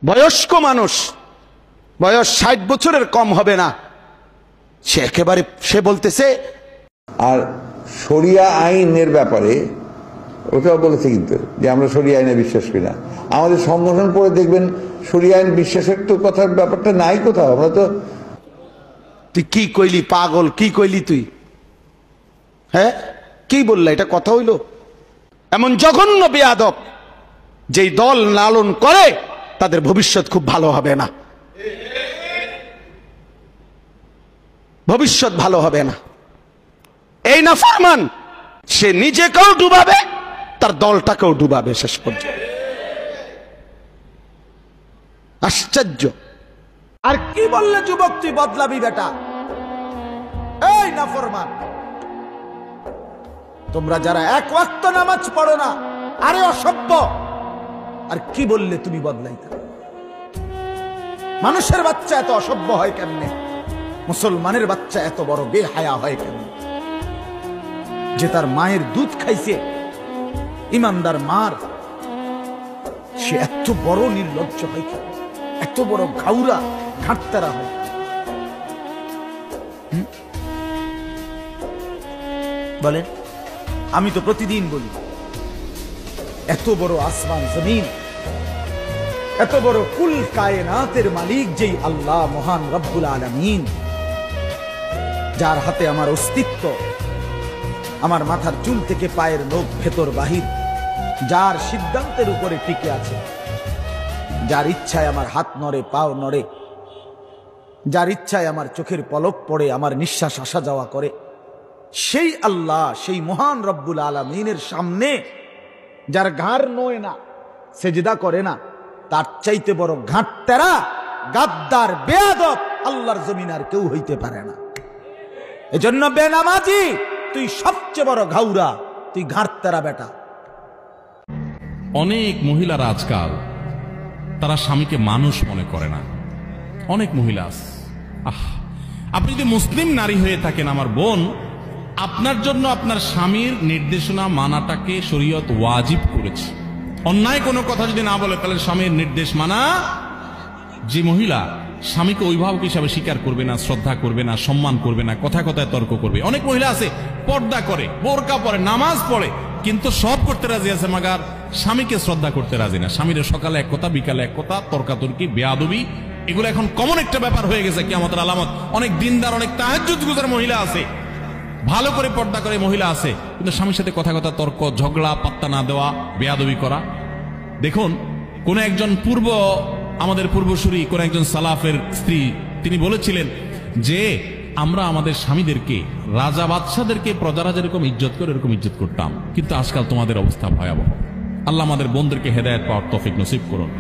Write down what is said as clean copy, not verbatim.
বয়স্ক মানুষ, বয়স 60 বছরের কম হবে না, সে একেবারে সে বলতেছে। আর শরিয়া আইনের ব্যাপারে ওটাও বলেছে কিন্তু যে আমরা শরিয়া আইনে বিশ্বাস করি না। আমাদের সংগঠন পড়ে দেখবেন শরিয়া আইন বিশ্বাসের তো কথার ব্যাপারটা নাই কোথাও। আমরা তো তুই কি কইলি পাগল, কি কইলি তুই? হ্যাঁ কি বললা? এটা কথা হইল? এমন জঘন্য বেয়াদব যেই দল লালন করে তাদের ভবিষ্যৎ খুব ভালো হবে না, ভবিষ্যৎ ভালো হবে না। এই নাফরমান সে নিজেকেও ডুবাবে, তার দলটাকেও ডুবাবে শেষ পর্যন্ত। আশ্চর্য। আর কি বললে যুবক তুই বদলাবি বেটা? এই নাফরমান, তোমরা যারা এক ওয়াক্ত নামাজ পড়ো না, আরে অসভ্য, আর কি বললে তুমি বদলাইতে? মানুষের বাচ্চা এত অসভ্য হয় কেমনে? মুসলমানের বাচ্চা এত বড় বেহায়া হয় কেমনে? যে তার মায়ের দুধ খাইছে, ইমানদার মার, সে এত বড় নির্লজ্জ হয় কেন? এত বড় ঘাউরা ঘাটতারা হয়? বলেন। আমি তো প্রতিদিন বলি, এত বড় আসমান জমিন, এত বড় কুল কায়নাতের মালিক যেই আল্লাহ মহান রব্বুল আলামিন, যার হাতে আমার অস্তিত্ব, আমার মাথার চুল থেকে পায়ের নখ ভেতর বাহির, যার সিদ্ধান্তের উপরে টিকে আছে, যার ইচ্ছায় আমার হাত নড়ে, পাও নড়ে, যার ইচ্ছায় আমার চোখের পলক পড়ে, আমার নিঃশ্বাস আসা যাওয়া করে, সেই আল্লাহ, সেই মহান রব্বুল আলামিনের সামনে যার ঘাড় নয় না, সেজদা করে না, তার চাইতে বড় ঘাটতেরা, গাদ্দার, বেয়াদব আল্লাহর জমিন আর কেউ হইতে পারে না। এজন্য বেনামাজি তুই সবচেয়ে বড় ঘাউরা, তুই ঘাটতেরা বেটা। অনেক মহিলারা আজকাল তারা স্বামীকে মানুষ মনে করে না। অনেক মহিলা আছে। আপনি যদি মুসলিম নারী হয়ে থাকেন আমার বোন, আপনার জন্য আপনার স্বামীর নির্দেশনা মানাটাকে শরীয়ত ওয়াজিব করেছে। অন্যায় কোনো কথা যদি না বলে তাহলে স্বামীর নির্দেশ মানা। যে মহিলা স্বামীকে অভিভাবক হিসাবে স্বীকার করবে না, শ্রদ্ধা করবে না, সম্মান করবে না, কথা কথায় তর্ক করবে। অনেক মহিলা আছে পর্দা করে, বোরকা পরে, নামাজ পড়ে, কিন্তু সব করতে রাজি আছে, মাগার স্বামীকে শ্রদ্ধা করতে রাজি না। স্বামীর সকালে এক কথা, বিকালে এক কথা, তর্কাতর্কি, বেয়াদবি, এগুলো এখন কমন একটা ব্যাপার হয়ে গেছে কিয়ামতের আলামত। অনেক দিনদার, অনেক তাহাজ্জুদ গুজার মহিলা আছে, ভালো করে পর্দা করে মহিলা আছে, কিন্তু স্বামীর সাথে কথা কথা তর্ক, ঝগড়া, পাত্তা না দেওয়া, বেয়াদবি করা। দেখুন, কোন একজন আমাদের পূর্বসূরি, কোন একজন সালাফের স্ত্রী, তিনি বলেছিলেন যে আমরা আমাদের স্বামীদেরকে, রাজা বাদশাদেরকে প্রজারা যেরকম ইজ্জত করে এরকম ইজ্জত করতাম, কিন্তু আজকাল তোমাদের অবস্থা ভয়াবহ। আল্লাহ আমাদের বোনদেরকে হেদায়েত পাওয়ার তৌফিক নসিব করুন।